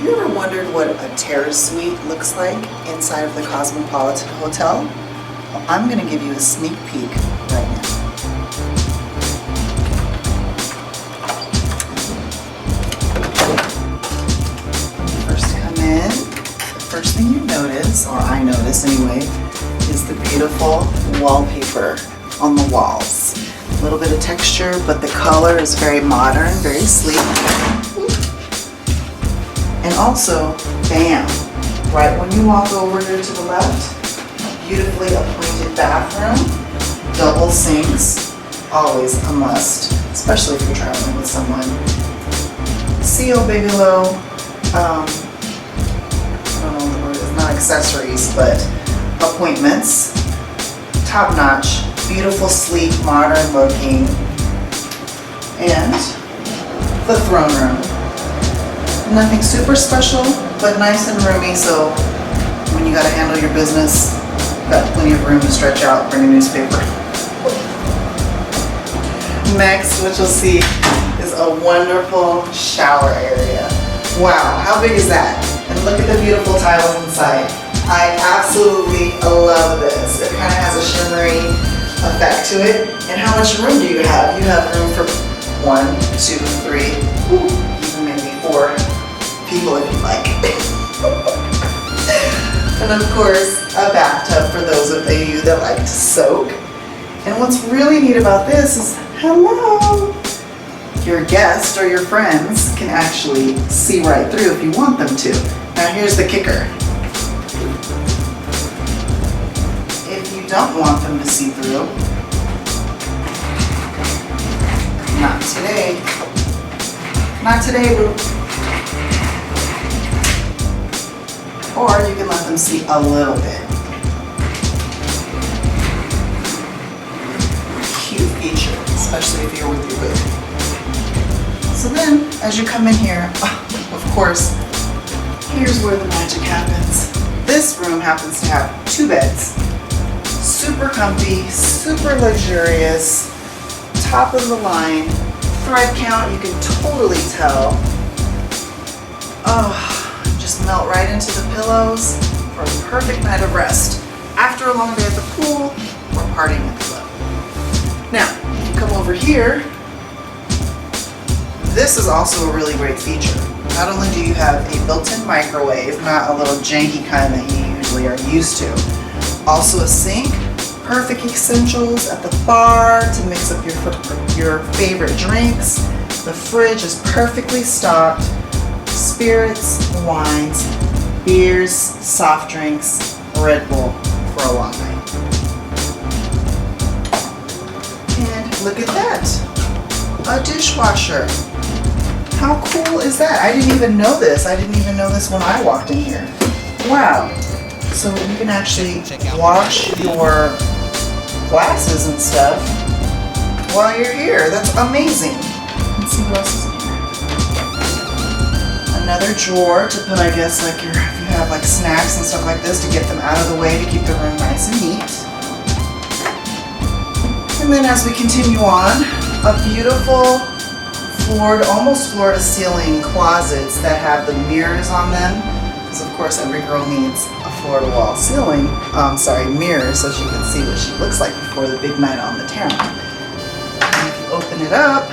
you ever wondered what a terrace suite looks like inside of the Cosmopolitan Hotel? Well, I'm going to give you a sneak peek right now. When you first come in, the first thing you notice, or I notice anyway, is the beautiful wallpaper on the walls. A little bit of texture, but the color is very modern, very sleek. And also, bam, right when you walk over here to the left, beautifully appointed bathroom, double sinks, always a must, especially if you're traveling with someone. CO Bigelow, I don't know what the word is, not accessories, but appointments, top notch, beautiful, sleek, modern looking, and the throne room. Nothing super special, but nice and roomy, so when you gotta handle your business, got plenty of room to stretch out, bring a newspaper. Next, what you'll see is a wonderful shower area. Wow, how big is that? And look at the beautiful tiles inside. I absolutely love this. It kind of has a shimmery effect to it. And how much room do you have? You have room for 1, 2, 3, even maybe 4 people if you like. And of course, a bathtub for those of you that like to soak. And what's really neat about this is, hello! Your guest or your friends can actually see right through if you want them to. Now here's the kicker. If you don't want them to see through, not today. Not today, boo. Or you can let them see a little bit. Cute feature, especially if you're with your boo. So then, as you come in here, of course, here's where the magic happens. This room happens to have 2 beds. Super comfy, super luxurious, top of the line. Thread count, you can totally tell. Oh. Just melt right into the pillows for a perfect night of rest. After a long day at the pool or partying at the club. Now, if you come over here, this is also a really great feature. Not only do you have a built-in microwave, not a little janky kind that you usually are used to, also a sink, perfect essentials at the bar to mix up your favorite drinks. The fridge is perfectly stocked. Spirits, wines, beers, soft drinks, Red Bull for a long night. And look at that, a dishwasher. How cool is that? I didn't even know this. I didn't even know this when I walked in here. Wow. So you can actually wash your glasses and stuff while you're here. That's amazing. Let's see what else is in here. Another drawer to put, I guess, like if you have like snacks and stuff like this, to get them out of the way to keep the room nice and neat. And then as we continue on, a beautiful almost floor to ceiling closets that have the mirrors on them. Because of course every girl needs a floor to wall ceiling, mirrors, so she can see what she looks like before the big night on the town. And if you open it up,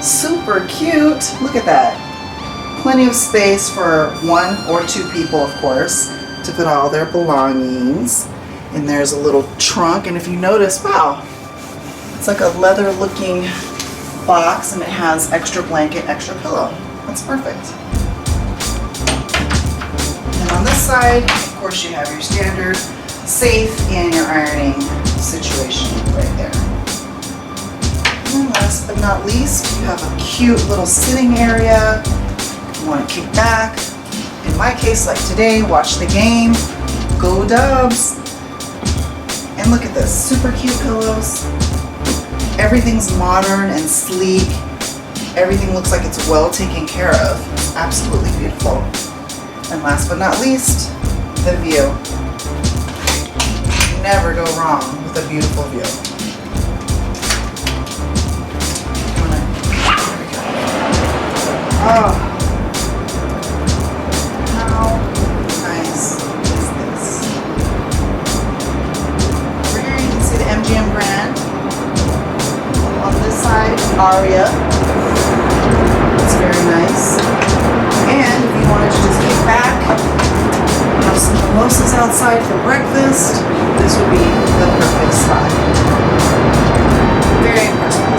super cute. Look at that. Plenty of space for 1 or 2 people, of course, to put all their belongings. And there's a little trunk, and if you notice, wow, it's like a leather looking box, and it has extra blanket, extra pillow. That's perfect. And on this side, of course, you have your standard safe and your ironing situation right there. And last but not least, you have a cute little sitting area. You want to kick back. In my case, like today, watch the game. Go Dubs. And look at this, super cute pillows. Everything's modern and sleek. Everything looks like it's well taken care of. It's absolutely beautiful. And last but not least, the view. You never go wrong with a beautiful view. There we go. Oh. aria. It's very nice. And if you wanted to just get back, have some mimosas outside for breakfast, this would be the perfect spot. Very impressed.